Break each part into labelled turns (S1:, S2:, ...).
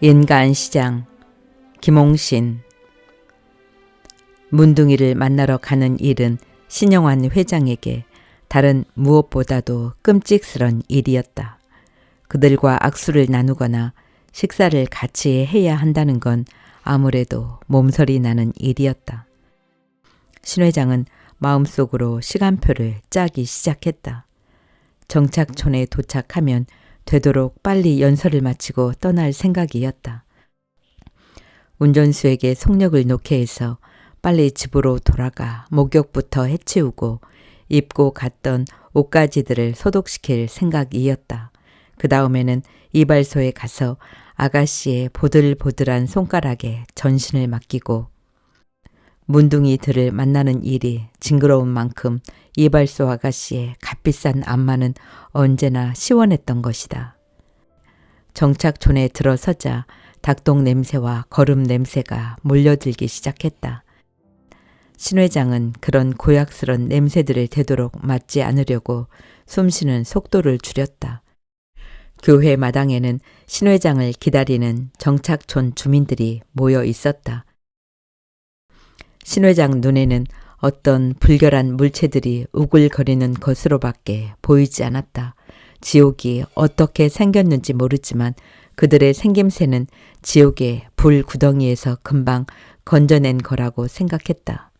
S1: 인간시장 김홍신. 문둥이를 만나러 가는 일은 신영환 회장에게 다른 무엇보다도 끔찍스런 일이었다. 그들과 악수를 나누거나 식사를 같이 해야 한다는 건 아무래도 몸서리 나는 일이었다. 신 회장은 마음속으로 시간표를 짜기 시작했다. 정착촌에 도착하면 되도록 빨리 연설을 마치고 떠날 생각이었다. 운전수에게 속력을 놓게 해서 빨리 집으로 돌아가 목욕부터 해치우고 입고 갔던 옷가지들을 소독시킬 생각이었다. 그 다음에는 이발소에 가서 아가씨의 보들보들한 손가락에 전신을 맡기고 문둥이들을 만나는 일이 징그러운 만큼 이발소 아가씨의 값비싼 안마는 언제나 시원했던 것이다. 정착촌에 들어서자 닭똥 냄새와 거름 냄새가 몰려들기 시작했다. 신 회장은 그런 고약스런 냄새들을 되도록 맡지 않으려고 숨쉬는 속도를 줄였다. 교회 마당에는 신 회장을 기다리는 정착촌 주민들이 모여 있었다. 신 회장 눈에는 어떤 불결한 물체들이 우글거리는 것으로밖에 보이지 않았다. 지옥이 어떻게 생겼는지 모르지만 그들의 생김새는 지옥의 불 구덩이에서 금방 건져낸 거라고 생각했다.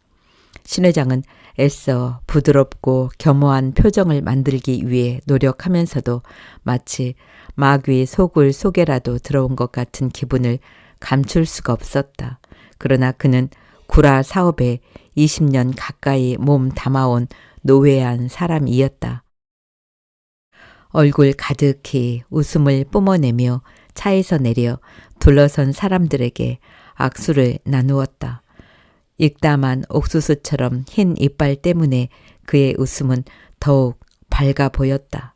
S1: 신 회장은 애써 부드럽고 겸허한 표정을 만들기 위해 노력하면서도 마치 마귀 속을 속에라도 들어온 것 같은 기분을 감출 수가 없었다. 그러나 그는 구라 사업에 20년 가까이 몸 담아온 노회한 사람이었다. 얼굴 가득히 웃음을 뿜어내며 차에서 내려 둘러선 사람들에게 악수를 나누었다. 익담한 옥수수처럼 흰 이빨 때문에 그의 웃음은 더욱 밝아 보였다.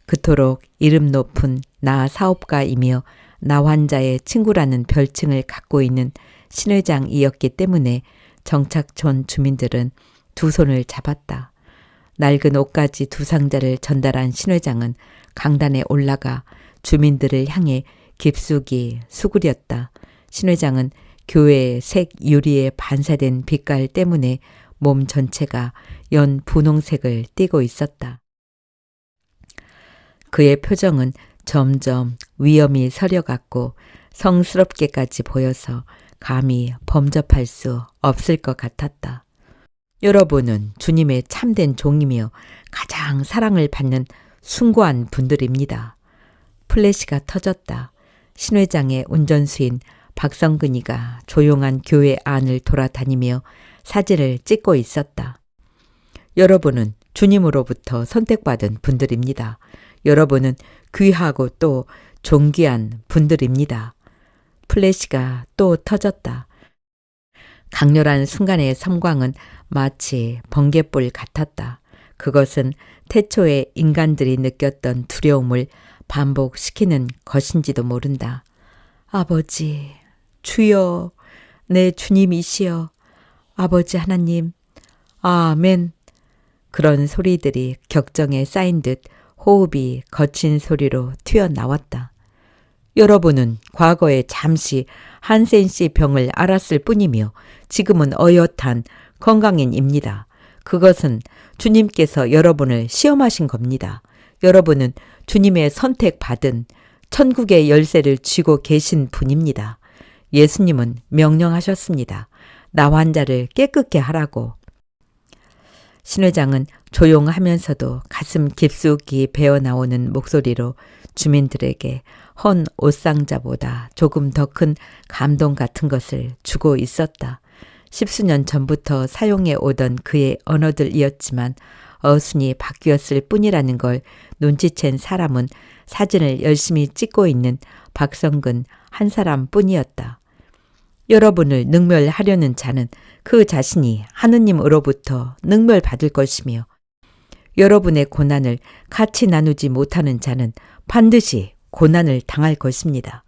S1: 그토록 이름 높은 나 사업가이며 나 환자의 친구라는 별칭을 갖고 있는 신 회장이었기 때문에 정착촌 주민들은 두 손을 잡았다. 낡은 옷가지 두 상자를 전달한 신 회장은 강단에 올라가 주민들을 향해 깊숙이 수그렸다. 신 회장은 교회의 색 유리에 반사된 빛깔 때문에 몸 전체가 연 분홍색을 띠고 있었다. 그의 표정은 점점 위험이 서려갔고 성스럽게까지 보여서 감히 범접할 수 없을 것 같았다. 여러분은 주님의 참된 종이며 가장 사랑을 받는 숭고한 분들입니다. 플래시가 터졌다. 신 회장의 운전수인 박성근이가 조용한 교회 안을 돌아다니며 사진을 찍고 있었다. 여러분은 주님으로부터 선택받은 분들입니다. 여러분은 귀하고 또 존귀한 분들입니다. 플래시가 또 터졌다. 강렬한 순간의 섬광은 마치 번갯불 같았다. 그것은 태초에 인간들이 느꼈던 두려움을 반복시키는 것인지도 모른다. 아버지, 주여, 내 주님이시여, 아버지 하나님, 아멘. 그런 소리들이 격정에 쌓인 듯 호흡이 거친 소리로 튀어나왔다. 여러분은 과거에 잠시 한센씨 병을 앓았을 뿐이며 지금은 어엿한 건강인입니다. 그것은 주님께서 여러분을 시험하신 겁니다. 여러분은 주님의 선택받은 천국의 열쇠를 쥐고 계신 분입니다. 예수님은 명령하셨습니다. 나 환자를 깨끗게 하라고. 신 회장은 조용하면서도 가슴 깊숙이 배어나오는 목소리로 주민들에게 헌 옷상자보다 조금 더 큰 감동 같은 것을 주고 있었다. 10수년 전부터 사용해 오던 그의 언어들이었지만 어순이 바뀌었을 뿐이라는 걸 눈치챈 사람은 사진을 열심히 찍고 있는 박성근 한 사람뿐이었다. 여러분을 능멸하려는 자는 그 자신이 하느님으로부터 능멸받을 것이며 여러분의 고난을 같이 나누지 못하는 자는 반드시 고난을 당할 것입니다.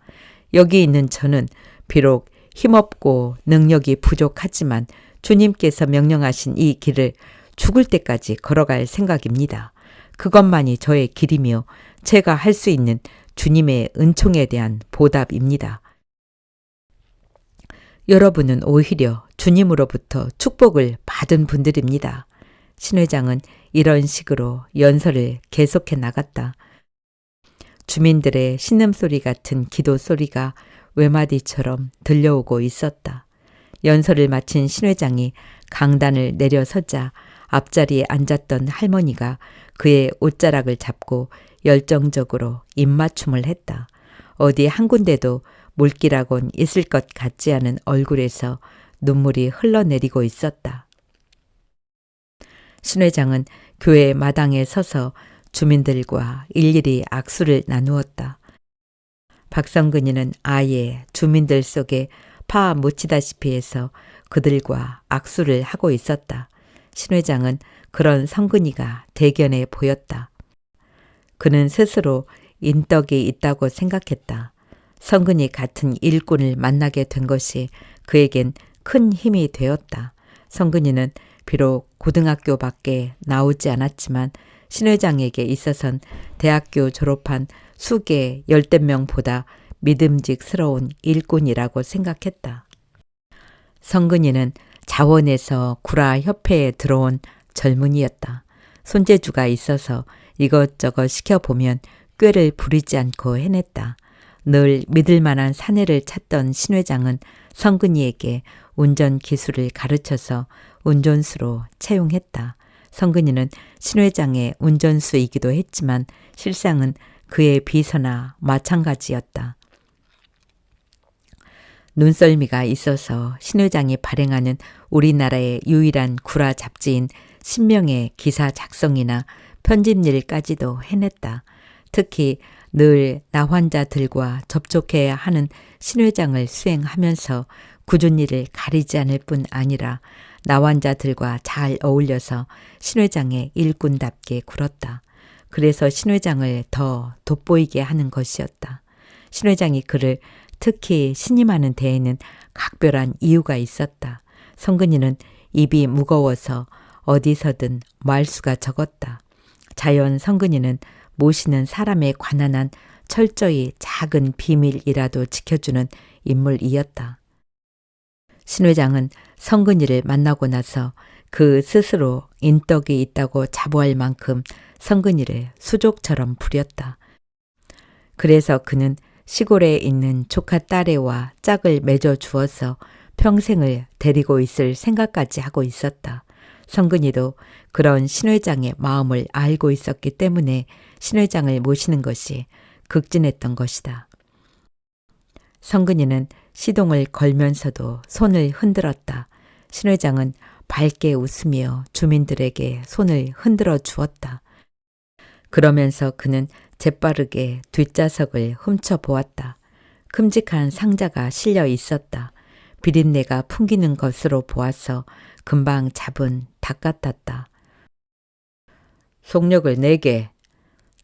S1: 여기 있는 저는 비록 힘없고 능력이 부족하지만 주님께서 명령하신 이 길을 죽을 때까지 걸어갈 생각입니다. 그것만이 저의 길이며 제가 할 수 있는 주님의 은총에 대한 보답입니다. 여러분은 오히려 주님으로부터 축복을 받은 분들입니다. 신 회장은 이런 식으로 연설을 계속해 나갔다. 주민들의 신음소리 같은 기도 소리가 외마디처럼 들려오고 있었다. 연설을 마친 신 회장이 강단을 내려서자 앞자리에 앉았던 할머니가 그의 옷자락을 잡고 열정적으로 입맞춤을 했다. 어디 한 군데도 물기라곤 있을 것 같지 않은 얼굴에서 눈물이 흘러내리고 있었다. 신 회장은 교회 마당에 서서 주민들과 일일이 악수를 나누었다. 박성근이는 아예 주민들 속에 파 묻히다시피 해서 그들과 악수를 하고 있었다. 신 회장은 그런 성근이가 대견해 보였다. 그는 스스로 인덕이 있다고 생각했다. 성근이 같은 일꾼을 만나게 된 것이 그에겐 큰 힘이 되었다. 성근이는 비록 고등학교밖에 나오지 않았지만 신 회장에게 있어선 대학교 졸업한 수계 열댓 명보다 믿음직스러운 일꾼이라고 생각했다. 성근이는 자원에서 구라협회에 들어온 젊은이였다. 손재주가 있어서 이것저것 시켜보면 꾀를 부리지 않고 해냈다. 늘 믿을 만한 사내를 찾던 신 회장은 성근이에게 운전 기술을 가르쳐서 운전수로 채용했다. 성근이는 신 회장의 운전수이기도 했지만 실상은 그의 비서나 마찬가지였다. 눈썰미가 있어서 신 회장이 발행하는 우리나라의 유일한 구라 잡지인 신명의 기사 작성이나 편집일까지도 해냈다. 특히 늘 나환자들과 접촉해야 하는 신 회장을 수행하면서 굳은 일을 가리지 않을 뿐 아니라 나환자들과 잘 어울려서 신 회장의 일꾼답게 굴었다. 그래서 신 회장을 더 돋보이게 하는 것이었다. 신 회장이 그를 특히 신임하는 데에는 각별한 이유가 있었다. 성근이는 입이 무거워서 어디서든 말수가 적었다. 자연 성근이는 모시는 사람에 관한 한 철저히 작은 비밀이라도 지켜주는 인물이었다. 신 회장은 성근이를 만나고 나서 그 스스로 인덕이 있다고 자부할 만큼 성근이를 수족처럼 부렸다. 그래서 그는 시골에 있는 조카 딸애와 짝을 맺어 주어서 평생을 데리고 있을 생각까지 하고 있었다. 성근이도 그런 신 회장의 마음을 알고 있었기 때문에 신 회장을 모시는 것이 극진했던 것이다. 성근이는 시동을 걸면서도 손을 흔들었다. 신 회장은 밝게 웃으며 주민들에게 손을 흔들어 주었다. 그러면서 그는 재빠르게 뒷좌석을 훔쳐보았다. 큼직한 상자가 실려 있었다. 비린내가 풍기는 것으로 보아서 금방 잡은 닭 같았다. 속력을 4개.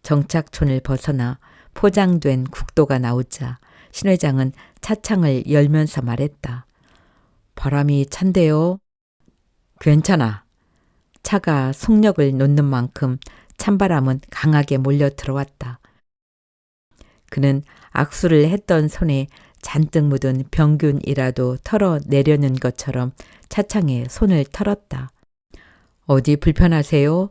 S1: 정착촌을 벗어나 포장된 국도가 나오자 신 회장은 차창을 열면서 말했다. 바람이 찬데요. 괜찮아. 차가 속력을 놓는 만큼 찬바람은 강하게 몰려 들어왔다. 그는 악수를 했던 손에 잔뜩 묻은 병균이라도 털어내려는 것처럼 차창에 손을 털었다. 어디 불편하세요?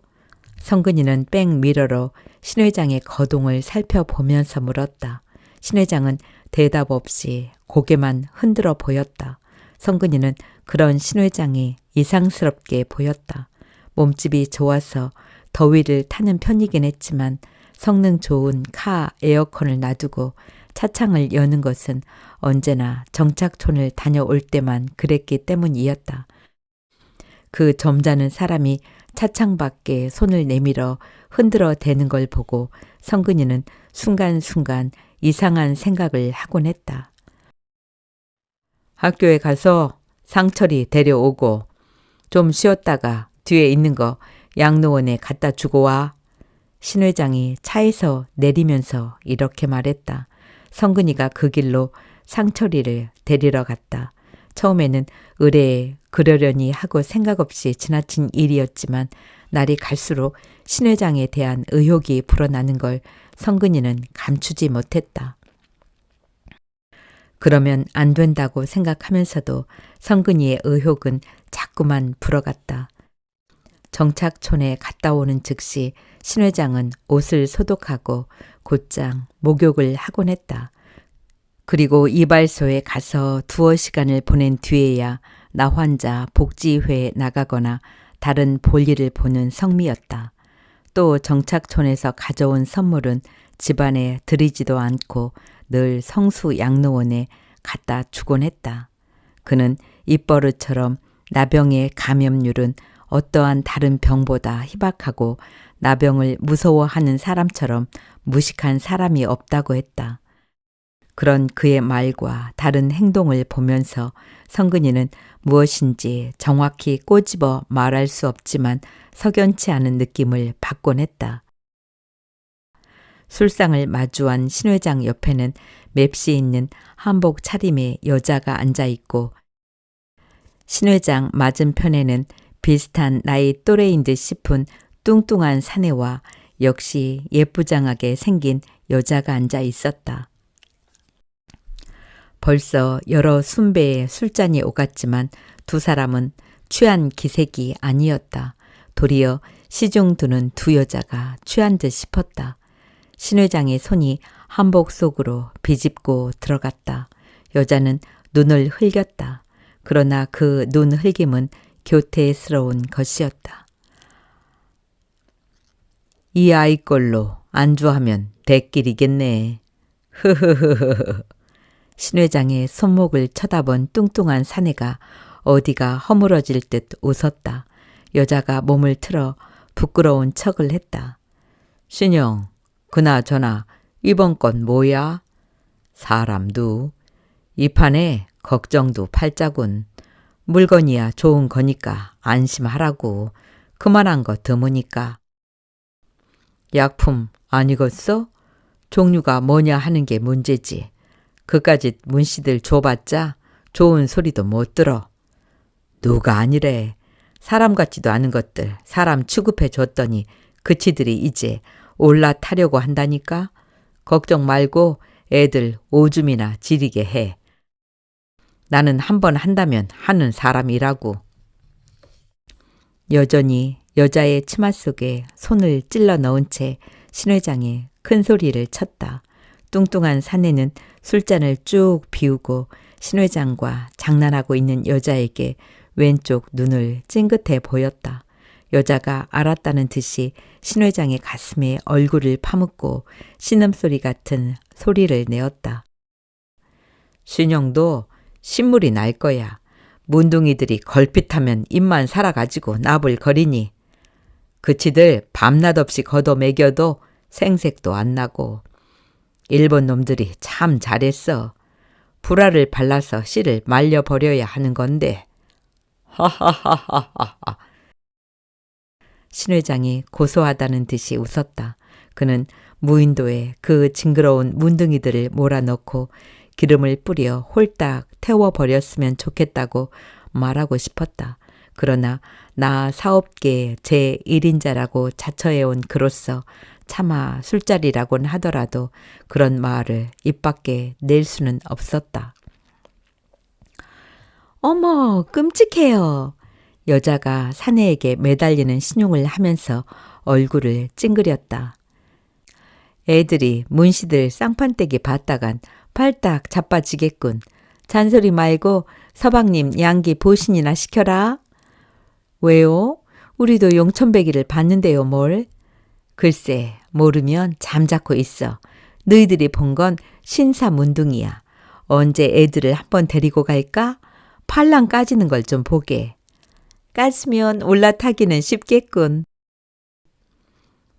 S1: 성근이는 백미러로 신 회장의 거동을 살펴보면서 물었다. 신 회장은 대답 없이 고개만 흔들어 보였다. 성근이는 그런 신 회장이 이상스럽게 보였다. 몸집이 좋아서 더위를 타는 편이긴 했지만 성능 좋은 카 에어컨을 놔두고 차창을 여는 것은 언제나 정착촌을 다녀올 때만 그랬기 때문이었다. 그 점잖은 사람이 차창 밖에 손을 내밀어 흔들어 대는 걸 보고 성근이는 순간순간 이상한 생각을 하곤 했다. 학교에 가서 상철이 데려오고 좀 쉬었다가 뒤에 있는 거 양로원에 갖다 주고 와. 신 회장이 차에서 내리면서 이렇게 말했다. 성근이가 그 길로 상철이를 데리러 갔다. 처음에는 의뢰에 그러려니 하고 생각 없이 지나친 일이었지만 날이 갈수록 신 회장에 대한 의혹이 불어나는 걸 성근이는 감추지 못했다. 그러면 안 된다고 생각하면서도 성근이의 의혹은 자꾸만 불어갔다. 정착촌에 갔다 오는 즉시 신 회장은 옷을 소독하고 곧장 목욕을 하곤 했다. 그리고 이발소에 가서 두어 시간을 보낸 뒤에야 나 혼자 복지회에 나가거나 다른 볼일을 보는 성미였다. 또 정착촌에서 가져온 선물은 집안에 들이지도 않고 늘 성수 양로원에 갖다 주곤 했다. 그는 입버릇처럼 나병의 감염률은 어떠한 다른 병보다 희박하고 나병을 무서워하는 사람처럼 무식한 사람이 없다고 했다. 그런 그의 말과 다른 행동을 보면서 성근이는 무엇인지 정확히 꼬집어 말할 수 없지만 석연치 않은 느낌을 받곤 했다. 술상을 마주한 신 회장 옆에는 맵시 있는 한복 차림의 여자가 앉아있고 신 회장 맞은편에는 비슷한 나이 또래인 듯 싶은 뚱뚱한 사내와 역시 예쁘장하게 생긴 여자가 앉아 있었다. 벌써 여러 순배의 술잔이 오갔지만 두 사람은 취한 기색이 아니었다. 도리어 시중 두는 두 여자가 취한 듯 싶었다. 신 회장의 손이 한복 속으로 비집고 들어갔다. 여자는 눈을 흘겼다. 그러나 그 눈 흘김은 교태스러운 것이었다. 이 아이 걸로 안주하면 대길이겠네. 흐흐흐흐. 신 회장의 손목을 쳐다본 뚱뚱한 사내가 어디가 허물어질 듯 웃었다. 여자가 몸을 틀어 부끄러운 척을 했다. 신영, 그나저나 이번 건 뭐야? 사람도 이 판에 걱정도 팔자군. 물건이야 좋은 거니까 안심하라고. 그만한 거 드무니까. 약품 아니겠어? 종류가 뭐냐 하는 게 문제지. 그까짓 문씨들 줘봤자 좋은 소리도 못 들어. 누가 아니래. 사람 같지도 않은 것들 사람 취급해 줬더니 그치들이 이제 올라타려고 한다니까. 걱정 말고 애들 오줌이나 지리게 해. 나는 한번 한다면 하는 사람이라고. 여전히 여자의 치마 속에 손을 찔러 넣은 채 신 회장이 큰 소리를 쳤다. 뚱뚱한 사내는 술잔을 쭉 비우고 신 회장과 장난하고 있는 여자에게 왼쪽 눈을 찡긋해 보였다. 여자가 알았다는 듯이 신 회장의 가슴에 얼굴을 파묻고 신음소리 같은 소리를 내었다. 신영도 신물이 날 거야. 문둥이들이 걸핏하면 입만 살아가지고 나불거리니. 그치들 밤낮 없이 걷어 먹여도 생색도 안 나고. 일본 놈들이 참 잘했어. 불알을 발라서 씨를 말려버려야 하는 건데. 하하하하하하. 신 회장이 고소하다는 듯이 웃었다. 그는 무인도에 그 징그러운 문둥이들을 몰아넣고 기름을 뿌려 홀딱 태워버렸으면 좋겠다고 말하고 싶었다. 그러나 나 사업계의 제1인자라고 자처해온 그로서 차마 술자리라곤 하더라도 그런 말을 입 밖에 낼 수는 없었다. 어머, 끔찍해요. 여자가 사내에게 매달리는 신용을 하면서 얼굴을 찡그렸다. 애들이 문씨들 쌍판떼기 봤다간 팔딱 자빠지겠군. 잔소리 말고 서방님 양기 보신이나 시켜라. 왜요? 우리도 용천배기를 봤는데요, 뭘? 글쎄, 모르면 잠자코 있어. 너희들이 본 건 신사문둥이야. 언제 애들을 한번 데리고 갈까? 팔랑 까지는 걸 좀 보게. 까지면 올라타기는 쉽겠군.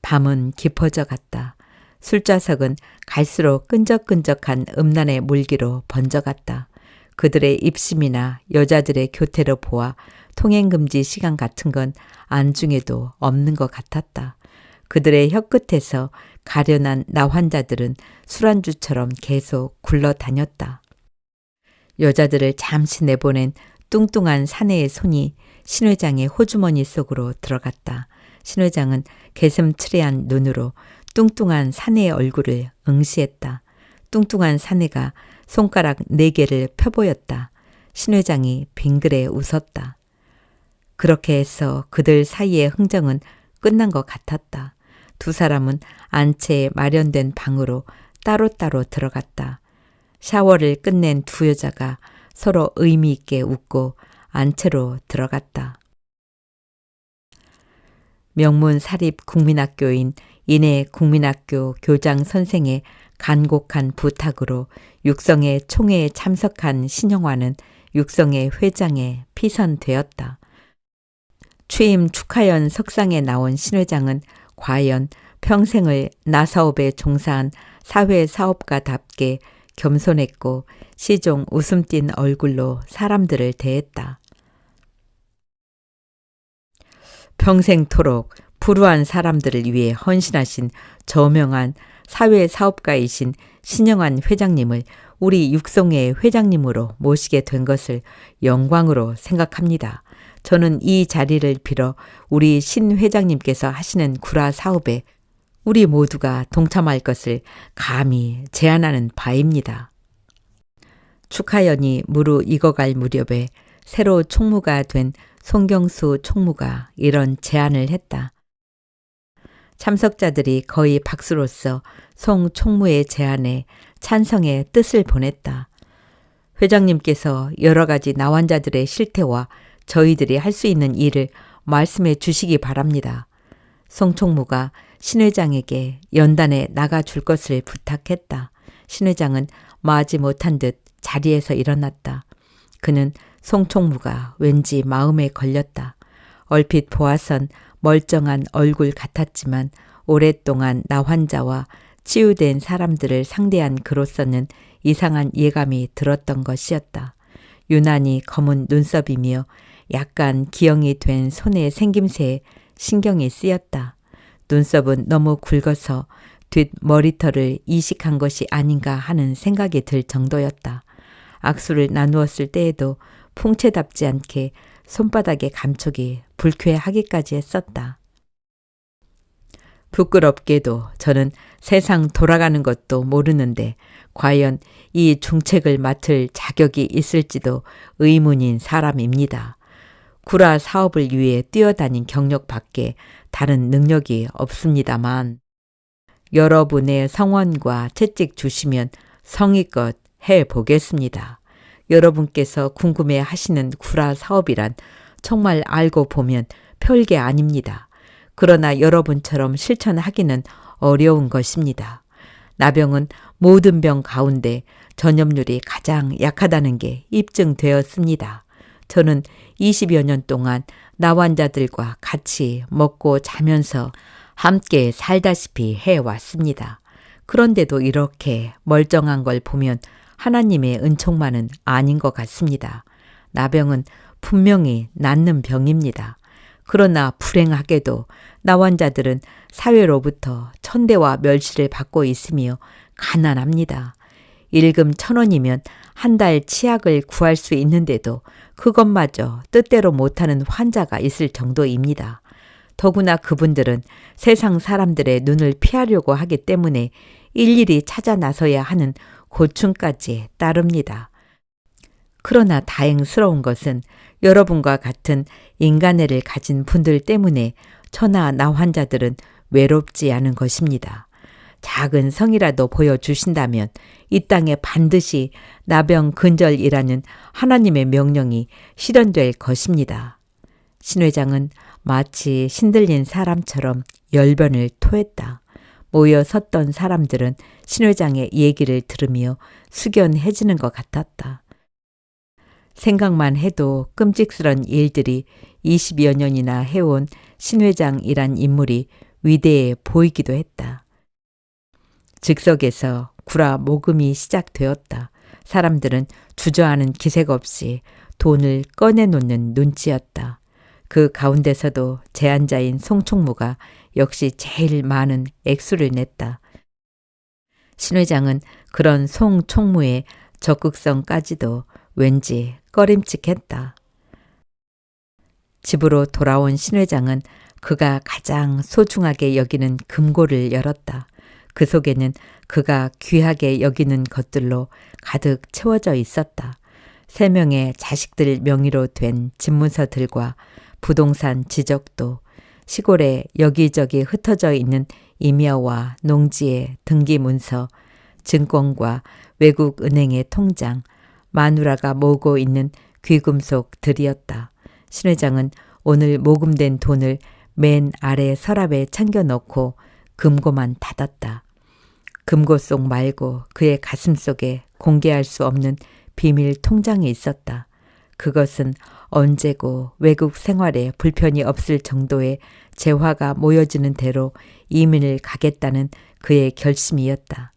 S1: 밤은 깊어져 갔다. 술자석은 갈수록 끈적끈적한 음란의 물기로 번져갔다. 그들의 입심이나 여자들의 교태로 보아 통행금지 시간 같은 건 안중에도 없는 것 같았다. 그들의 혀끝에서 가련한 나환자들은 술안주처럼 계속 굴러다녔다. 여자들을 잠시 내보낸 뚱뚱한 사내의 손이 신 회장의 호주머니 속으로 들어갔다. 신 회장은 개슴츠레한 눈으로 뚱뚱한 사내의 얼굴을 응시했다. 뚱뚱한 사내가 손가락 4개를 펴보였다. 신 회장이 빙그레 웃었다. 그렇게 해서 그들 사이의 흥정은 끝난 것 같았다. 두 사람은 안채에 마련된 방으로 따로따로 들어갔다. 샤워를 끝낸 두 여자가 서로 의미 있게 웃고 안채로 들어갔다. 명문 사립 국민학교인 인해 국민학교 교장 선생의 간곡한 부탁으로 육성의 총회에 참석한 신영화는 육성의 회장에 피선되었다. 취임 축하연 석상에 나온 신 회장은 과연 평생을 나사업에 종사한 사회사업가답게 겸손했고 시종 웃음 띤 얼굴로 사람들을 대했다. 평생토록 불우한 사람들을 위해 헌신하신 저명한 사회사업가이신 신영환 회장님을 우리 육성회 회장님으로 모시게 된 것을 영광으로 생각합니다. 저는 이 자리를 빌어 우리 신 회장님께서 하시는 구라 사업에 우리 모두가 동참할 것을 감히 제안하는 바입니다. 축하연이 무르 익어갈 무렵에 새로 총무가 된 송경수 총무가 이런 제안을 했다. 참석자들이 거의 박수로써 송 총무의 제안에 찬성의 뜻을 보냈다. 회장님께서 여러 가지 나환자들의 실태와 저희들이 할 수 있는 일을 말씀해 주시기 바랍니다. 송 총무가 신 회장에게 연단에 나가줄 것을 부탁했다. 신 회장은 마지 못한 듯 자리에서 일어났다. 그는 송 총무가 왠지 마음에 걸렸다. 얼핏 보아선 멀쩡한 얼굴 같았지만 오랫동안 나환자와 치유된 사람들을 상대한 그로서는 이상한 예감이 들었던 것이었다. 유난히 검은 눈썹이며 약간 기형이 된 손의 생김새에 신경이 쓰였다. 눈썹은 너무 굵어서 뒷머리털을 이식한 것이 아닌가 하는 생각이 들 정도였다. 악수를 나누었을 때에도 풍채답지 않게 손바닥의 감촉이 불쾌하기까지 했었다. 부끄럽게도 저는 세상 돌아가는 것도 모르는데 과연 이 중책을 맡을 자격이 있을지도 의문인 사람입니다. 구라 사업을 위해 뛰어다닌 경력밖에 다른 능력이 없습니다만 여러분의 성원과 채찍 주시면 성의껏 해보겠습니다. 여러분께서 궁금해 하시는 구라 사업이란 정말 알고 보면 별게 아닙니다. 그러나 여러분처럼 실천하기는 어려운 것입니다. 나병은 모든 병 가운데 전염률이 가장 약하다는 게 입증되었습니다. 저는 20여 년 동안 나환자들과 같이 먹고 자면서 함께 살다시피 해왔습니다. 그런데도 이렇게 멀쩡한 걸 보면 하나님의 은총만은 아닌 것 같습니다. 나병은 분명히 낫는 병입니다. 그러나 불행하게도 나환자들은 사회로부터 천대와 멸시를 받고 있으며 가난합니다. 일금 1,000원이면 한 달 치약을 구할 수 있는데도 그것마저 뜻대로 못하는 환자가 있을 정도입니다. 더구나 그분들은 세상 사람들의 눈을 피하려고 하기 때문에 일일이 찾아 나서야 하는 고충까지 따릅니다. 그러나 다행스러운 것은 여러분과 같은 인간애를 가진 분들 때문에 천하 나환자들은 외롭지 않은 것입니다. 작은 성이라도 보여주신다면 이 땅에 반드시 나병 근절이라는 하나님의 명령이 실현될 것입니다. 신 회장은 마치 신들린 사람처럼 열변을 토했다. 모여 섰던 사람들은 신 회장의 얘기를 들으며 숙연해지는 것 같았다. 생각만 해도 끔찍스런 일들이 20여 년이나 해온 신 회장이란 인물이 위대해 보이기도 했다. 즉석에서 구라 모금이 시작되었다. 사람들은 주저하는 기색 없이 돈을 꺼내놓는 눈치였다. 그 가운데서도 제안자인 송 총무가 역시 제일 많은 액수를 냈다. 신 회장은 그런 송 총무의 적극성까지도 왠지 꺼림칙했다. 집으로 돌아온 신 회장은 그가 가장 소중하게 여기는 금고를 열었다. 그 속에는 그가 귀하게 여기는 것들로 가득 채워져 있었다. 3명의 자식들 명의로 된 집문서들과 부동산 지적도, 시골에 여기저기 흩어져 있는 임야와 농지의 등기문서, 증권과 외국 은행의 통장, 마누라가 모으고 있는 귀금속들이었다. 신 회장은 오늘 모금된 돈을 맨 아래 서랍에 챙겨넣고 금고만 닫았다. 금고 속 말고 그의 가슴 속에 공개할 수 없는 비밀 통장이 있었다. 그것은 언제고 외국 생활에 불편이 없을 정도의 재화가 모여지는 대로 이민을 가겠다는 그의 결심이었다.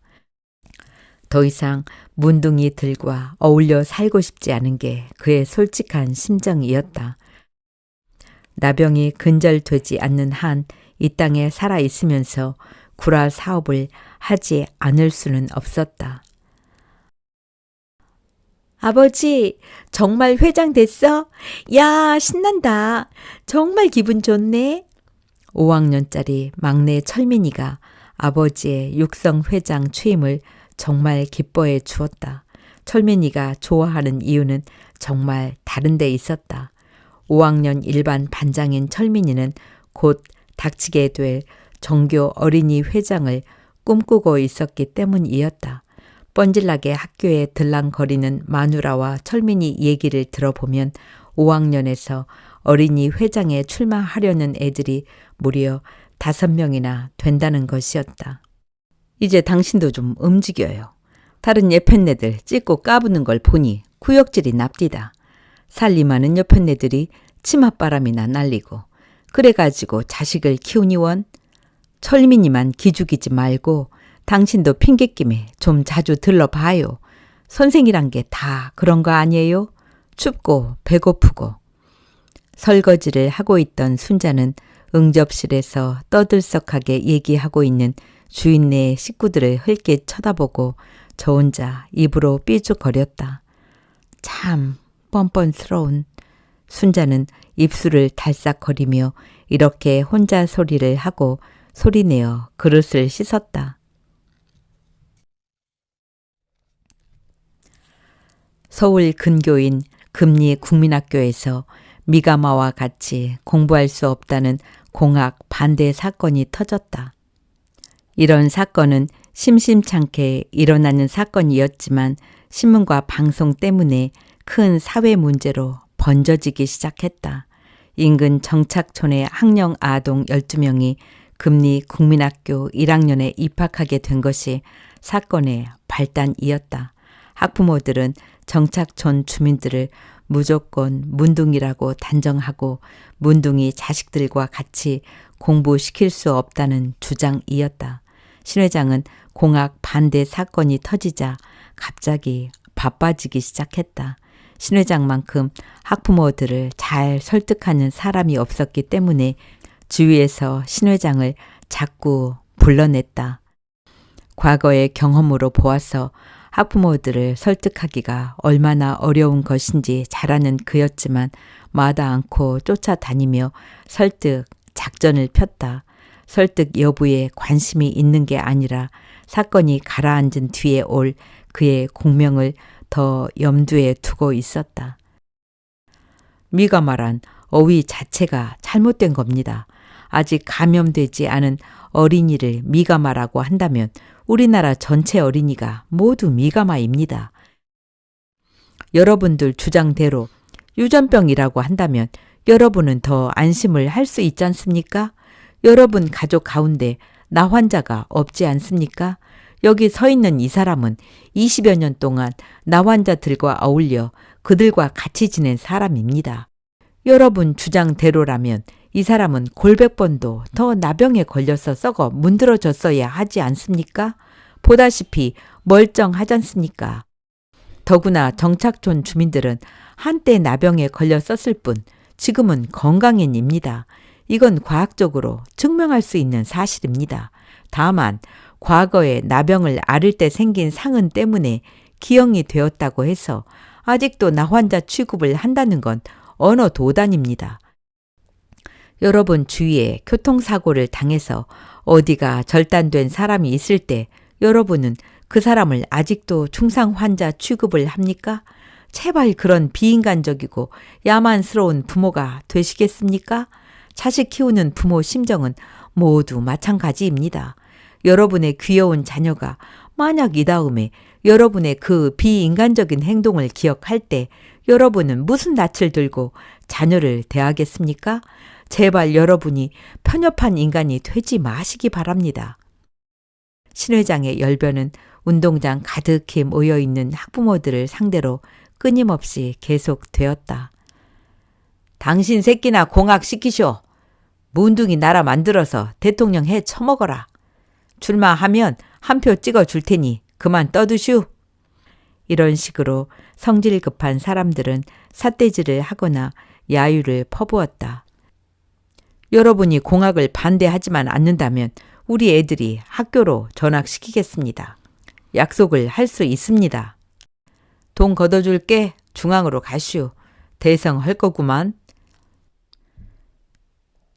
S1: 더 이상 문둥이들과 어울려 살고 싶지 않은 게 그의 솔직한 심정이었다. 나병이 근절되지 않는 한 이 땅에 살아 있으면서 구라 사업을 하지 않을 수는 없었다. 아버지, 정말 회장 됐어? 야, 신난다. 정말 기분 좋네. 5학년짜리 막내 철민이가 아버지의 육성 회장 취임을 정말 기뻐해 주었다. 철민이가 좋아하는 이유는 정말 다른 데 있었다. 5학년 일반 반장인 철민이는 곧 닥치게 될 정교 어린이 회장을 꿈꾸고 있었기 때문이었다. 뻔질나게 학교에 들랑거리는 마누라와 철민이 얘기를 들어보면 5학년에서 어린이 회장에 출마하려는 애들이 무려 5명이나 된다는 것이었다. 이제 당신도 좀 움직여요. 다른 예편네들 찍고 까부는 걸 보니 구역질이 납디다. 살림하는 여편네들이 치맛바람이나 날리고 그래가지고 자식을 키우니 원? 철민이만 기죽이지 말고 당신도 핑곗김에 좀 자주 들러봐요. 선생이란 게 다 그런 거 아니에요? 춥고 배고프고. 설거지를 하고 있던 순자는 응접실에서 떠들썩하게 얘기하고 있는 주인네 식구들을 흘낏 쳐다보고 저 혼자 입으로 삐죽거렸다. 참 뻔뻔스러운. 순자는 입술을 달싹거리며 이렇게 혼자 소리를 하고 소리내어 그릇을 씻었다. 서울 근교인 금리 국민학교에서 미가마와 같이 공부할 수 없다는 공학 반대 사건이 터졌다. 이런 사건은 심심찮게 일어나는 사건이었지만 신문과 방송 때문에 큰 사회 문제로 번져지기 시작했다. 인근 정착촌의 학령 아동 12명이 금리 국민학교 1학년에 입학하게 된 것이 사건의 발단이었다. 학부모들은 정착촌 주민들을 무조건 문둥이라고 단정하고 문둥이 자식들과 같이 공부시킬 수 없다는 주장이었다. 신 회장은 공학 반대 사건이 터지자 갑자기 바빠지기 시작했다. 신 회장만큼 학부모들을 잘 설득하는 사람이 없었기 때문에 주위에서 신 회장을 자꾸 불러냈다. 과거의 경험으로 보아서 학부모들을 설득하기가 얼마나 어려운 것인지 잘 아는 그였지만 마다 않고 쫓아다니며 설득 작전을 폈다. 설득 여부에 관심이 있는 게 아니라 사건이 가라앉은 뒤에 올 그의 공명을 더 염두에 두고 있었다. 미가 말한 어휘 자체가 잘못된 겁니다. 아직 감염되지 않은 어린이를 미가마라고 한다면 우리나라 전체 어린이가 모두 미가마입니다. 여러분들 주장대로 유전병이라고 한다면 여러분은 더 안심을 할 수 있지 않습니까? 여러분 가족 가운데 나 환자가 없지 않습니까? 여기 서 있는 이 사람은 20여 년 동안 나 환자들과 어울려 그들과 같이 지낸 사람입니다. 여러분 주장대로라면 이 사람은 골백 번도 더 나병에 걸려서 썩어 문드러졌어야 하지 않습니까? 보다시피 멀쩡하지 않습니까? 더구나 정착촌 주민들은 한때 나병에 걸렸었을 뿐 지금은 건강인입니다. 이건 과학적으로 증명할 수 있는 사실입니다. 다만 과거에 나병을 앓을 때 생긴 상흔 때문에 기형이 되었다고 해서 아직도 나 환자 취급을 한다는 건 언어 도단입니다. 여러분 주위에 교통사고를 당해서 어디가 절단된 사람이 있을 때 여러분은 그 사람을 아직도 중상 환자 취급을 합니까? 제발 그런 비인간적이고 야만스러운 부모가 되시겠습니까? 자식 키우는 부모 심정은 모두 마찬가지입니다. 여러분의 귀여운 자녀가 만약 이 다음에 여러분의 그 비인간적인 행동을 기억할 때 여러분은 무슨 낯을 들고 자녀를 대하겠습니까? 제발 여러분이 편협한 인간이 되지 마시기 바랍니다. 신 회장의 열변은 운동장 가득히 모여있는 학부모들을 상대로 끊임없이 계속되었다. 당신 새끼나 공학시키쇼. 문둥이 나라 만들어서 대통령 해 처먹어라. 출마하면 한 표 찍어줄 테니 그만 떠드슈. 이런 식으로 성질 급한 사람들은 삿대질을 하거나 야유를 퍼부었다. 여러분이 공학을 반대하지만 않는다면 우리 애들이 학교로 전학시키겠습니다. 약속을 할 수 있습니다. 돈 걷어줄게. 중앙으로 가슈. 대성할 거구만.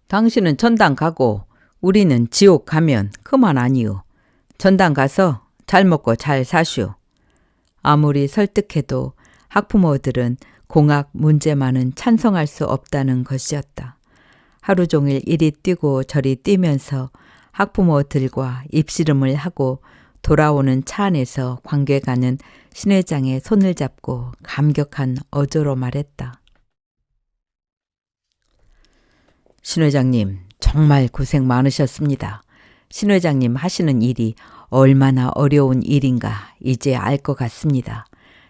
S1: 당신은 전당 가고 우리는 지옥 가면 그만 아니요. 전당 가서 잘 먹고 잘 사슈. 아무리 설득해도 학부모들은 공학 문제만은 찬성할 수 없다는 것이었다. 하루 종일 이리 뛰고 저리 뛰면서 학부모들과 입씨름을 하고 돌아오는 차 안에서 관계가는 신 회장의 손을 잡고 감격한 어조로 말했다. 신 회장님, 정말 고생 많으셨습니다. 신 회장님 하시는 일이 얼마나 어려운 일인가 이제 알 것 같습니다.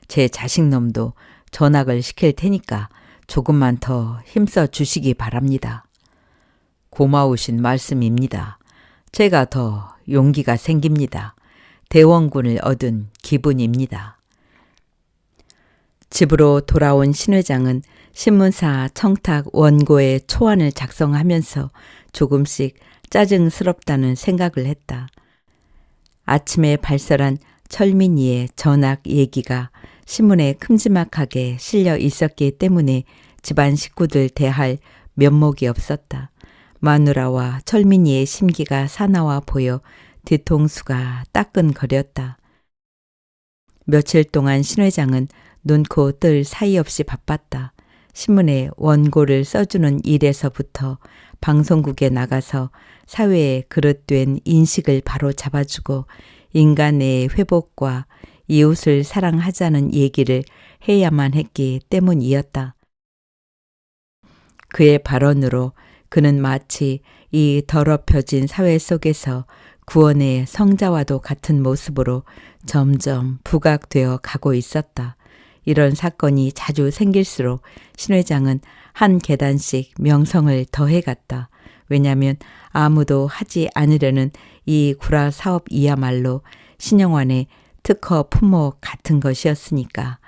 S1: 제 자식놈도 전학을 시킬 테니까 조금만 더 힘써 주시기 바랍니다. 고마우신 말씀입니다. 제가 더 용기가 생깁니다. 대원군을 얻은 기분입니다. 집으로 돌아온 신 회장은 신문사 청탁 원고의 초안을 작성하면서 조금씩 짜증스럽다는 생각을 했다. 아침에 발설한 철민이의 전학 얘기가 신문에 큼지막하게 실려 있었기 때문에 집안 식구들 대할 면목이 없었다. 마누라와 철민이의 심기가 사나워 보여 뒤통수가 따끈거렸다. 며칠 동안 신 회장은 눈코 뜰 사이 없이 바빴다. 신문에 원고를 써주는 일에서부터 방송국에 나가서 사회에 그릇된 인식을 바로 잡아주고 인간의 회복과 이웃을 사랑하자는 얘기를 해야만 했기 때문이었다. 그의 발언으로 그는 마치 이 더럽혀진 사회 속에서 구원의 성자와도 같은 모습으로 점점 부각되어 가고 있었다. 이런 사건이 자주 생길수록 신 회장은 한 계단씩 명성을 더해갔다. 왜냐하면 아무도 하지 않으려는 이 구라 사업이야말로 신영환의 특허 품목 같은 것이었으니까.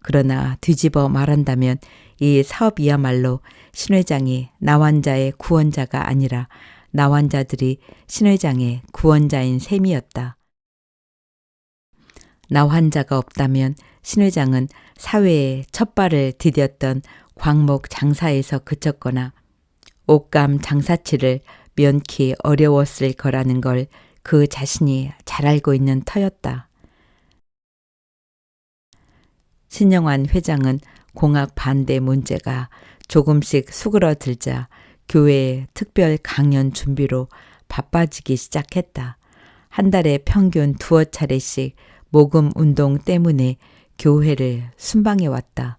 S1: 그러나 뒤집어 말한다면 이 사업이야말로 신 회장이 나환자의 구원자가 아니라 나환자들이 신 회장의 구원자인 셈이었다. 나환자가 없다면 신 회장은 사회에 첫 발을 디뎠던 광목 장사에서 그쳤거나 옷감 장사치를 면키 어려웠을 거라는 걸 그 자신이 잘 알고 있는 터였다. 신영환 회장은 공학 반대 문제가 조금씩 수그러들자 교회 특별 강연 준비로 바빠지기 시작했다. 한 달에 평균 2차례씩 모금 운동 때문에 교회를 순방해왔다.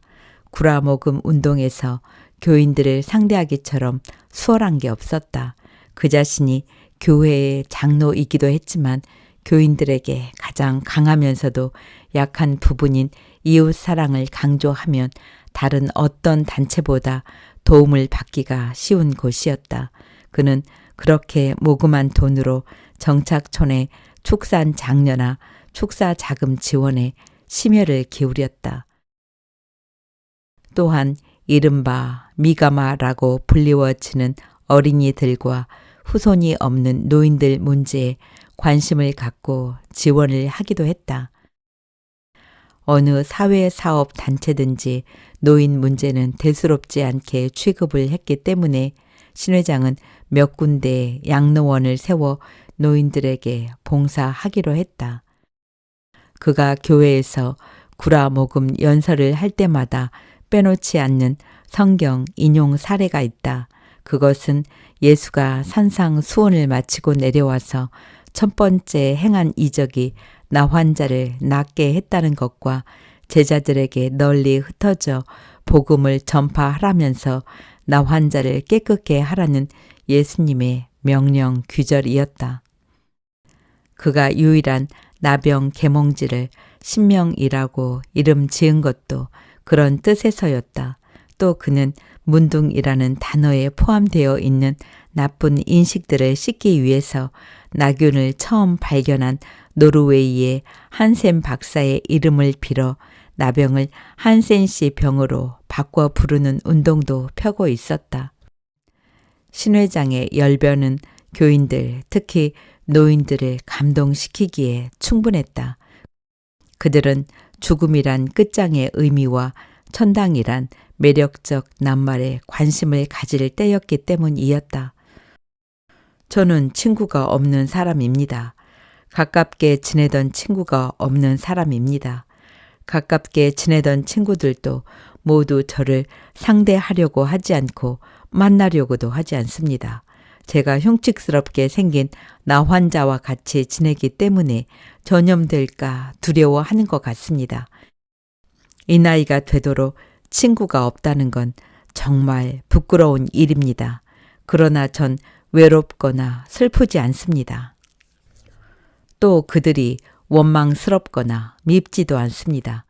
S1: 구라 모금 운동에서 교인들을 상대하기처럼 수월한 게 없었다. 그 자신이 교회의 장로이기도 했지만 교인들에게 가장 강하면서도 약한 부분인 이웃 사랑을 강조하면 다른 어떤 단체보다 도움을 받기가 쉬운 곳이었다. 그는 그렇게 모금한 돈으로 정착촌의 축산 장려나 축사 자금 지원에 심혈을 기울였다. 또한 이른바 미가마라고 불리워지는 어린이들과 후손이 없는 노인들 문제에 관심을 갖고 지원을 하기도 했다. 어느 사회사업 단체든지 노인 문제는 대수롭지 않게 취급을 했기 때문에 신 회장은 몇 군데 양로원을 세워 노인들에게 봉사하기로 했다. 그가 교회에서 구라 모금 연설을 할 때마다 빼놓지 않는 성경 인용 사례가 있다. 그것은 예수가 산상수훈을 마치고 내려와서 첫 번째 행한 이적이 나 환자를 낫게 했다는 것과 제자들에게 널리 흩어져 복음을 전파하라면서 나 환자를 깨끗게 하라는 예수님의 명령 규절이었다. 그가 유일한 나병 계몽지를 신명이라고 이름 지은 것도 그런 뜻에서였다. 또 그는 문둥이라는 단어에 포함되어 있는 나쁜 인식들을 씻기 위해서 나균을 처음 발견한 노르웨이의 한센 박사의 이름을 빌어 나병을 한센씨 병으로 바꿔 부르는 운동도 펴고 있었다. 신 회장의 열변은 교인들, 특히 노인들을 감동시키기에 충분했다. 그들은 죽음이란 끝장의 의미와 천당이란 매력적 낱말에 관심을 가질 때였기 때문이었다. 저는 친구가 없는 사람입니다. 가깝게 지내던 친구가 없는 사람입니다. 가깝게 지내던 친구들도 모두 저를 상대하려고 하지 않고 만나려고도 하지 않습니다. 제가 흉측스럽게 생긴 나 환자와 같이 지내기 때문에 전염될까 두려워하는 것 같습니다. 이 나이가 되도록 친구가 없다는 건 정말 부끄러운 일입니다. 그러나 전 외롭거나 슬프지 않습니다. 또 그들이 원망스럽거나 밉지도 않습니다.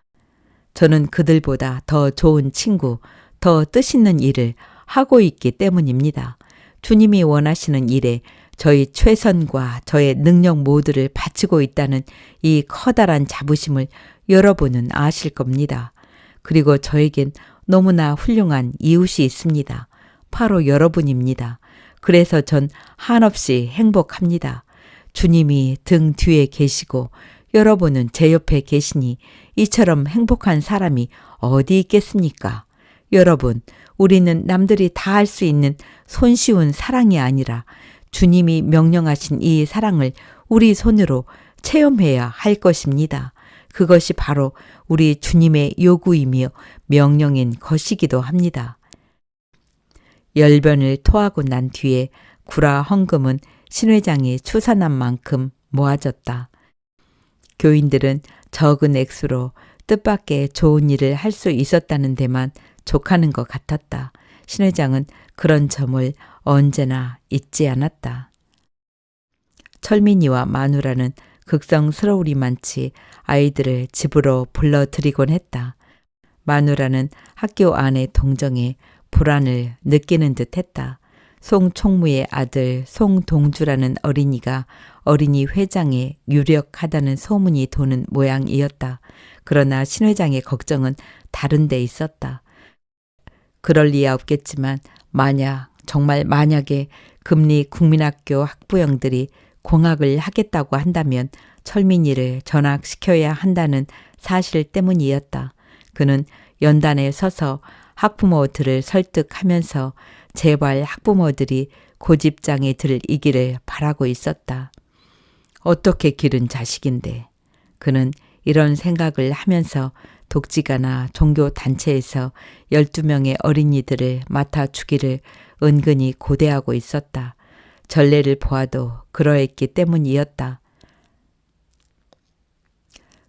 S1: 저는 그들보다 더 좋은 친구, 더 뜻있는 일을 하고 있기 때문입니다. 주님이 원하시는 일에 저희 최선과 저의 능력 모두를 바치고 있다는 이 커다란 자부심을 여러분은 아실 겁니다. 그리고 저에겐 너무나 훌륭한 이웃이 있습니다. 바로 여러분입니다. 그래서 전 한없이 행복합니다. 주님이 등 뒤에 계시고 여러분은 제 옆에 계시니 이처럼 행복한 사람이 어디 있겠습니까? 여러분, 우리는 남들이 다 할 수 있는 손쉬운 사랑이 아니라 주님이 명령하신 이 사랑을 우리 손으로 체험해야 할 것입니다. 그것이 바로 우리 주님의 요구이며 명령인 것이기도 합니다. 열변을 토하고 난 뒤에 구라 헌금은 신 회장이 추산한 만큼 모아졌다. 교인들은 적은 액수로 뜻밖의 좋은 일을 할 수 있었다는 데만 족하는 것 같았다. 신 회장은 그런 점을 언제나 잊지 않았다. 철민이와 마누라는 극성스러우리만치 아이들을 집으로 불러들이곤 했다. 마누라는 학교 안의 동정에 불안을 느끼는 듯 했다. 송총무의 아들 송동주라는 어린이가 어린이 회장에 유력하다는 소문이 도는 모양이었다. 그러나 신 회장의 걱정은 다른 데 있었다. 그럴 리야 없겠지만 정말 만약에 금리 국민학교 학부형들이 공학을 하겠다고 한다면 철민이를 전학시켜야 한다는 사실 때문이었다. 그는 연단에 서서 학부모들을 설득하면서 제발 학부모들이 고집장에 들이기를 바라고 있었다. 어떻게 기른 자식인데. 그는 이런 생각을 하면서 독지가나 종교단체에서 12명의 어린이들을 맡아주기를 은근히 고대하고 있었다. 전례를 보아도 그러했기 때문이었다.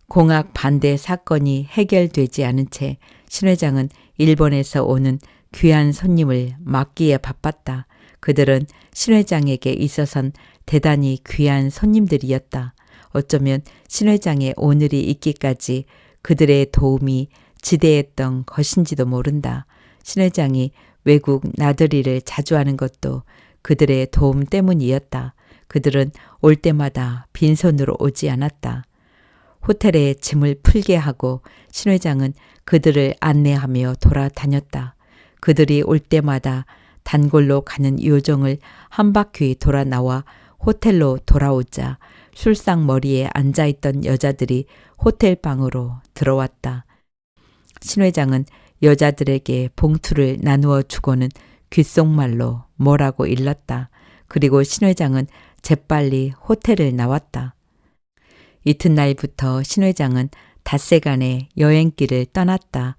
S1: 공학 반대 사건이 해결되지 않은 채 신 회장은 일본에서 오는 귀한 손님을 맞기에 바빴다. 그들은 신 회장에게 있어선 대단히 귀한 손님들이었다. 어쩌면 신 회장의 오늘이 있기까지 그들의 도움이 지대했던 것인지도 모른다. 신 회장이 외국 나들이를 자주 하는 것도 그들의 도움 때문이었다. 그들은 올 때마다 빈손으로 오지 않았다. 호텔에 짐을 풀게 하고 신 회장은 그들을 안내하며 돌아다녔다. 그들이 올 때마다 단골로 가는 요정을 한 바퀴 돌아 나와 호텔로 돌아오자 술상머리에 앉아있던 여자들이 호텔방으로 들어왔다. 신 회장은 여자들에게 봉투를 나누어 주고는 귓속말로 뭐라고 일렀다. 그리고 신 회장은 재빨리 호텔을 나왔다. 이튿날부터 신 회장은 닷새간의 여행길을 떠났다.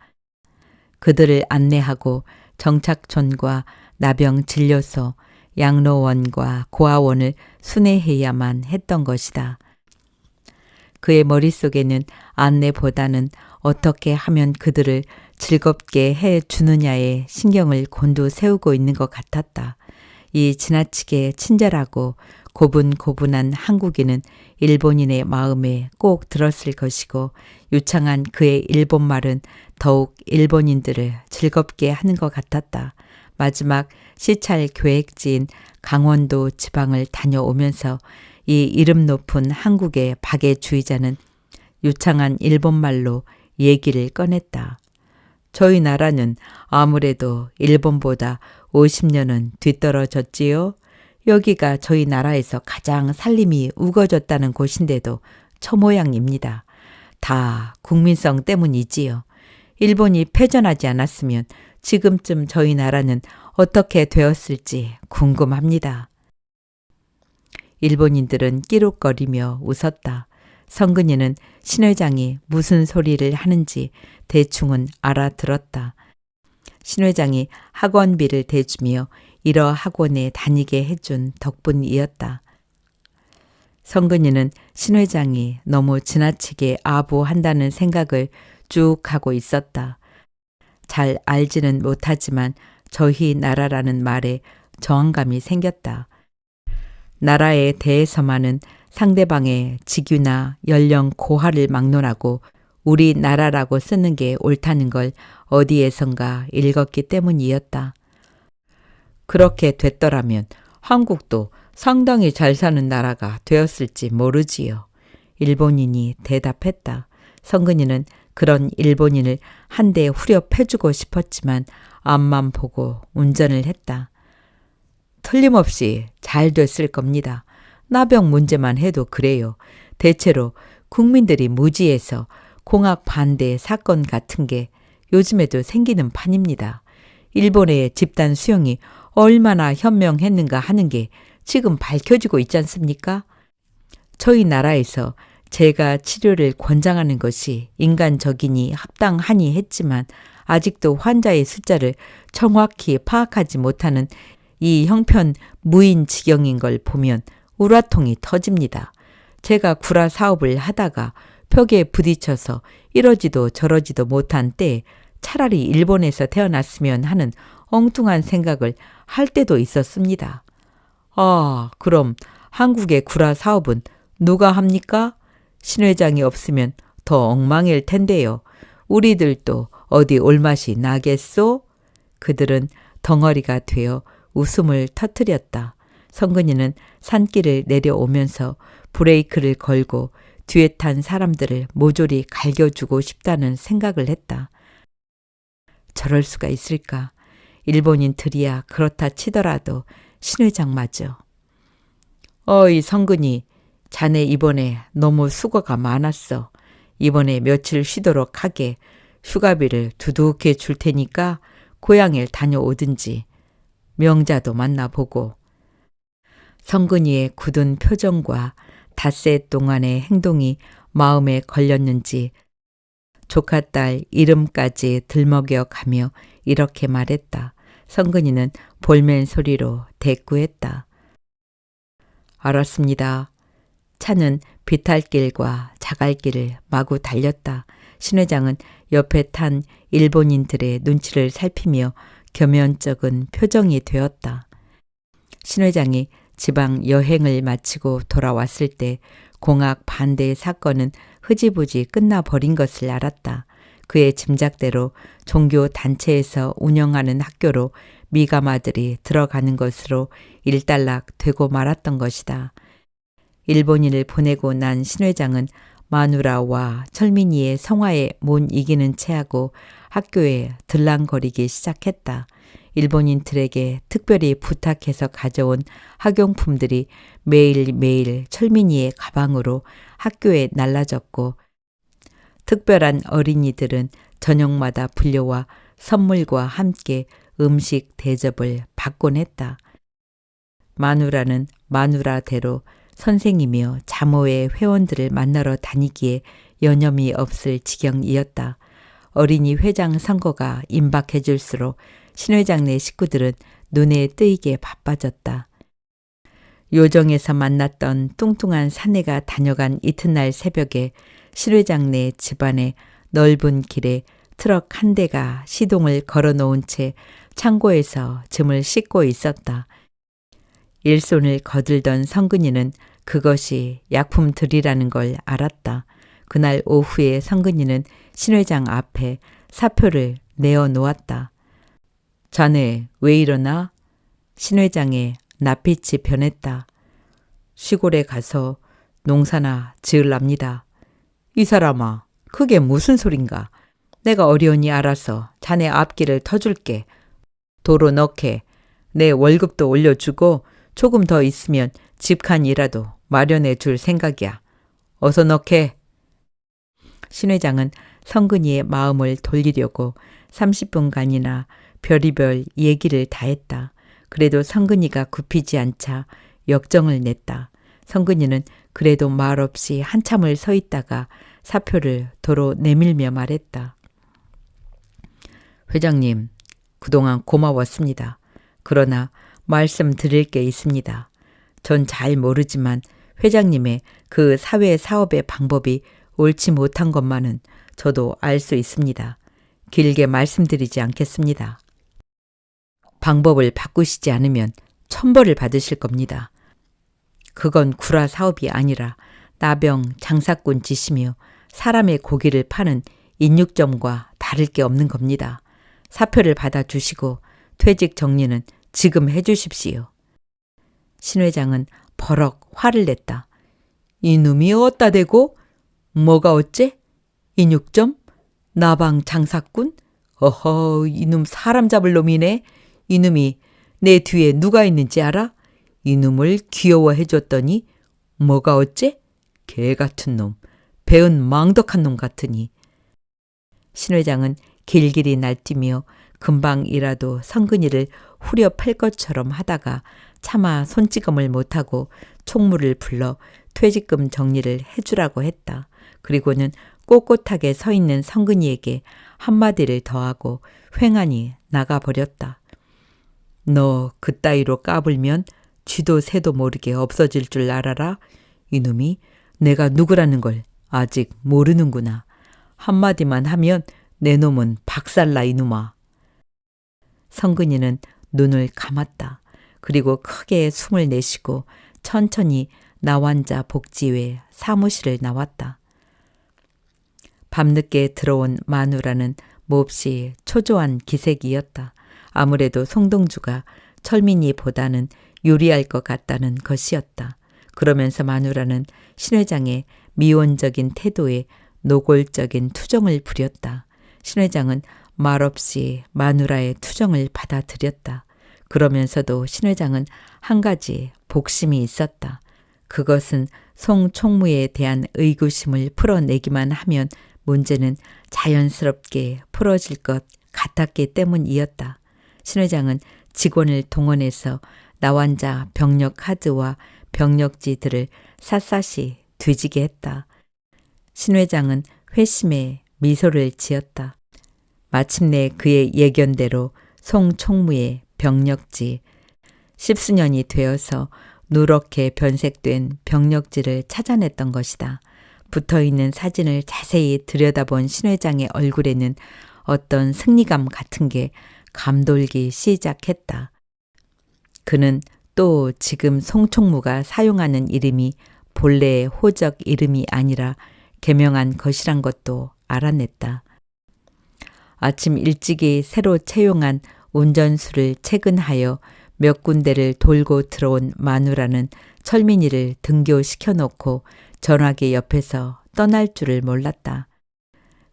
S1: 그들을 안내하고 정착촌과 나병진료소, 양로원과 고아원을 순회해야만 했던 것이다. 그의 머릿속에는 안내보다는 어떻게 하면 그들을 즐겁게 해주느냐에 신경을 곤두세우고 있는 것 같았다. 이 지나치게 친절하고 고분고분한 한국인은 일본인의 마음에 꼭 들었을 것이고 유창한 그의 일본말은 더욱 일본인들을 즐겁게 하는 것 같았다. 마지막 시찰 계획지인 강원도 지방을 다녀오면서 이 이름 높은 한국의 박애주의자는 유창한 일본말로 얘기를 꺼냈다. 저희 나라는 아무래도 일본보다 50년은 뒤떨어졌지요. 여기가 저희 나라에서 가장 살림이 우거졌다는 곳인데도 저 모양입니다. 다 국민성 때문이지요. 일본이 패전하지 않았으면 지금쯤 저희 나라는 어떻게 되었을지 궁금합니다. 일본인들은 끼룩거리며 웃었다. 성근이는 신 회장이 무슨 소리를 하는지 대충은 알아들었다. 신 회장이 학원비를 대주며 이러 학원에 다니게 해준 덕분이었다. 성근이는 신 회장이 너무 지나치게 아부한다는 생각을 쭉 하고 있었다. 잘 알지는 못하지만 저희 나라라는 말에 저항감이 생겼다. 나라에 대해서만은 상대방의 직위나 연령 고하를 막론하고 우리나라라고 쓰는 게 옳다는 걸 어디에선가 읽었기 때문이었다. 그렇게 됐더라면 한국도 상당히 잘 사는 나라가 되었을지 모르지요. 일본인이 대답했다. 성근이는 그런 일본인을 한 대 후려 패주고 싶었지만 앞만 보고 운전을 했다. 틀림없이 잘 됐을 겁니다. 나병 문제만 해도 그래요. 대체로 국민들이 무지해서 공학 반대 사건 같은 게 요즘에도 생기는 판입니다. 일본의 집단 수용이 얼마나 현명했는가 하는 게 지금 밝혀지고 있지 않습니까? 저희 나라에서 제가 치료를 권장하는 것이 인간적이니 합당하니 했지만 아직도 환자의 숫자를 정확히 파악하지 못하는 이 형편 무인지경인 걸 보면 우라통이 터집니다. 제가 구라 사업을 하다가 벽에 부딪혀서 이러지도 저러지도 못한 때에 차라리 일본에서 태어났으면 하는 엉뚱한 생각을 할 때도 있었습니다. 아, 그럼 한국의 구라 사업은 누가 합니까? 신 회장이 없으면 더 엉망일 텐데요. 우리들도 어디 올맛이 나겠소? 그들은 덩어리가 되어 웃음을 터뜨렸다. 성근이는 산길을 내려오면서 브레이크를 걸고 뒤에 탄 사람들을 모조리 갈겨주고 싶다는 생각을 했다. 저럴 수가 있을까? 일본인들이야 그렇다 치더라도 신 회장마저. 어이 성근이, 자네 이번에 너무 수고가 많았어. 이번에 며칠 쉬도록 하게 휴가비를 두둑해 줄 테니까 고향을 다녀오든지 명자도 만나보고. 성근이의 굳은 표정과 닷새 동안의 행동이 마음에 걸렸는지 조카딸 이름까지 들먹여가며 이렇게 말했다. 성근이는 볼멘 소리로 대꾸했다. 알았습니다. 차는 비탈길과 자갈길을 마구 달렸다. 신 회장은 옆에 탄 일본인들의 눈치를 살피며 겸연쩍은 표정이 되었다. 신 회장이 지방 여행을 마치고 돌아왔을 때 공학 반대 사건은 흐지부지 끝나버린 것을 알았다. 그의 짐작대로 종교 단체에서 운영하는 학교로 미가마들이 들어가는 것으로 일단락 되고 말았던 것이다. 일본인을 보내고 난 신 회장은 마누라와 철민이의 성화에 못 이기는 체하고 학교에 들랑거리기 시작했다. 일본인들에게 특별히 부탁해서 가져온 학용품들이 매일매일 철민이의 가방으로 학교에 날라졌고 특별한 어린이들은 저녁마다 불려와 선물과 함께 음식 대접을 받곤 했다. 마누라는 마누라대로 선생이며 자모회 회원들을 만나러 다니기에 여념이 없을 지경이었다. 어린이 회장 선거가 임박해질수록 신 회장네 식구들은 눈에 뜨이게 바빠졌다. 요정에서 만났던 뚱뚱한 사내가 다녀간 이튿날 새벽에 신 회장네 집안의 넓은 길에 트럭 한 대가 시동을 걸어놓은 채 창고에서 짐을 싣고 있었다. 일손을 거들던 성근이는 그것이 약품들이라는 걸 알았다. 그날 오후에 성근이는 신 회장 앞에 사표를 내어 놓았다. 자네 왜 이러나? 신 회장의 낯빛이 변했다. 시골에 가서 농사나 지을랍니다. 이 사람아, 그게 무슨 소린가? 내가 어려우니 알아서 자네 앞길을 터줄게. 도로 넣게. 내 월급도 올려주고 조금 더 있으면 집칸이라도 마련해 줄 생각이야. 어서 넣게. 신 회장은 성근이의 마음을 돌리려고 30분간이나 별의별 얘기를 다 했다. 그래도 성근이가 굽히지 않자 역정을 냈다. 성근이는 그래도 말없이 한참을 서 있다가 사표를 도로 내밀며 말했다. 회장님, 그동안 고마웠습니다. 그러나 말씀드릴 게 있습니다. 전 잘 모르지만 회장님의 그 사회 사업의 방법이 옳지 못한 것만은 저도 알 수 있습니다. 길게 말씀드리지 않겠습니다. 방법을 바꾸시지 않으면 천벌을 받으실 겁니다. 그건 구라 사업이 아니라 나병 장사꾼 짓이며 사람의 고기를 파는 인육점과 다를 게 없는 겁니다. 사표를 받아주시고 퇴직 정리는 지금 해주십시오. 신 회장은 버럭 화를 냈다. 이놈이 어따 대고? 뭐가 어째? 인육점? 나방 장사꾼? 어허, 이놈 사람 잡을 놈이네. 이놈이 내 뒤에 누가 있는지 알아? 이놈을 귀여워해줬더니 뭐가 어째? 개 같은 놈, 배은 망덕한 놈 같으니. 신 회장은 길길이 날뛰며 금방이라도 성근이를 후려 팔 것처럼 하다가 차마 손찌검을 못하고 총무를 불러 퇴직금 정리를 해주라고 했다. 그리고는 꼿꼿하게 서 있는 성근이에게 한마디를 더하고 횡하니 나가버렸다. 너 그따위로 까불면 쥐도 새도 모르게 없어질 줄 알아라. 이놈이 내가 누구라는 걸 아직 모르는구나. 한마디만 하면 내 놈은 박살나 이놈아. 성근이는 눈을 감았다. 그리고 크게 숨을 내쉬고 천천히 나환자 복지회 사무실을 나왔다. 밤늦게 들어온 마누라는 몹시 초조한 기색이었다. 아무래도 송동주가 철민이보다는 유리할 것 같다는 것이었다. 그러면서 마누라는 신 회장의 미온적인 태도에 노골적인 투정을 부렸다. 신 회장은 말없이 마누라의 투정을 받아들였다. 그러면서도 신 회장은 한 가지 복심이 있었다. 그것은 송 총무에 대한 의구심을 풀어내기만 하면 문제는 자연스럽게 풀어질 것 같았기 때문이었다. 신 회장은 직원을 동원해서 나환자 병력 카드와 병력지들을 샅샅이 뒤지게 했다. 신 회장은 회심에 미소를 지었다. 마침내 그의 예견대로 송 총무의 병력지, 10수년이 되어서 누렇게 변색된 병력지를 찾아냈던 것이다. 붙어있는 사진을 자세히 들여다본 신 회장의 얼굴에는 어떤 승리감 같은 게 감돌기 시작했다. 그는 또 지금 송 총무가 사용하는 이름이 본래의 호적 이름이 아니라 개명한 것이란 것도 알아냈다. 아침 일찍이 새로 채용한 운전수를 채근하여 몇 군데를 돌고 들어온 마누라는 철민이를 등교시켜놓고 전화기 옆에서 떠날 줄을 몰랐다.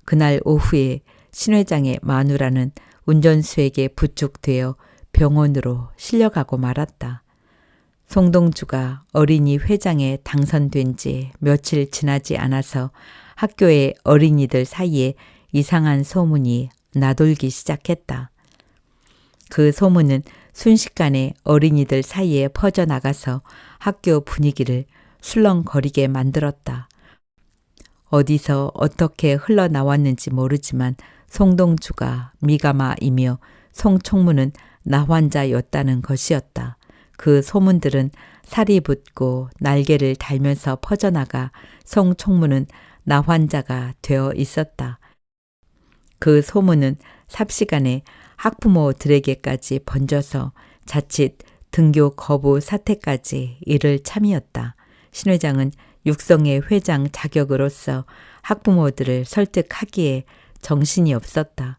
S1: 그날 오후에 신 회장의 마누라는 운전수에게 부축되어 병원으로 실려가고 말았다. 송동주가 어린이 회장에 당선된 지 며칠 지나지 않아서 학교의 어린이들 사이에 이상한 소문이 나돌기 시작했다. 그 소문은 순식간에 어린이들 사이에 퍼져나가서 학교 분위기를 술렁거리게 만들었다. 어디서 어떻게 흘러나왔는지 모르지만 송동주가 미가마이며 송총무는 나환자였다는 것이었다. 그 소문들은 살이 붙고 날개를 달면서 퍼져나가 송총무는 나환자가 되어 있었다. 그 소문은 삽시간에 학부모들에게까지 번져서 자칫 등교 거부 사태까지 이를 참이었다. 신 회장은 육성회 회장 자격으로서 학부모들을 설득하기에 정신이 없었다.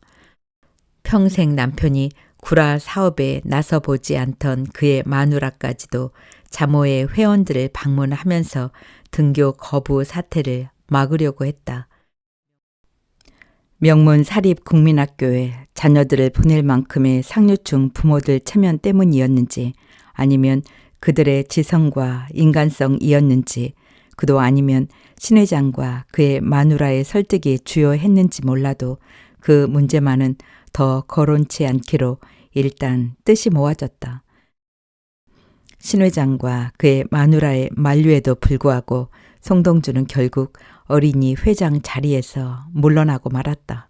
S1: 평생 남편이 구라 사업에 나서보지 않던 그의 마누라까지도 자모의 회원들을 방문하면서 등교 거부 사태를 막으려고 했다. 명문 사립 국민학교에 자녀들을 보낼 만큼의 상류층 부모들 체면 때문이었는지 아니면 그들의 지성과 인간성이었는지 그도 아니면 신 회장과 그의 마누라의 설득이 주요했는지 몰라도 그 문제만은 더 거론치 않기로 일단 뜻이 모아졌다. 신 회장과 그의 마누라의 만류에도 불구하고 송동주는 결국 어린이 회장 자리에서 물러나고 말았다.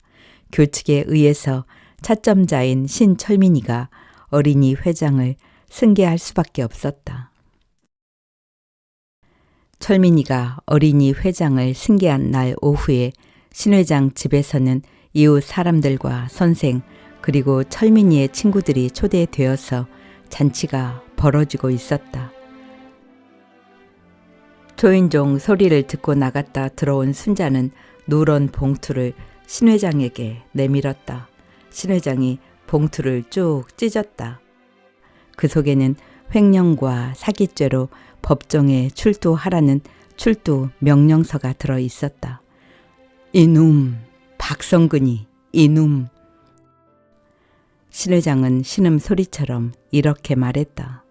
S1: 교칙에 의해서 차점자인 신철민이가 어린이 회장을 승계할 수밖에 없었다. 철민이가 어린이 회장을 승계한 날 오후에 신 회장 집에서는 이웃 사람들과 선생 그리고 철민이의 친구들이 초대되어서 잔치가 벌어지고 있었다. 초인종 소리를 듣고 나갔다 들어온 순자는 누런 봉투를 신 회장에게 내밀었다. 신 회장이 봉투를 쭉 찢었다. 그 속에는 횡령과 사기죄로 법정에 출두하라는 출두 명령서가 들어 있었다. 이놈, 박성근이 이놈. 신 회장은 신음소리처럼 이렇게 말했다.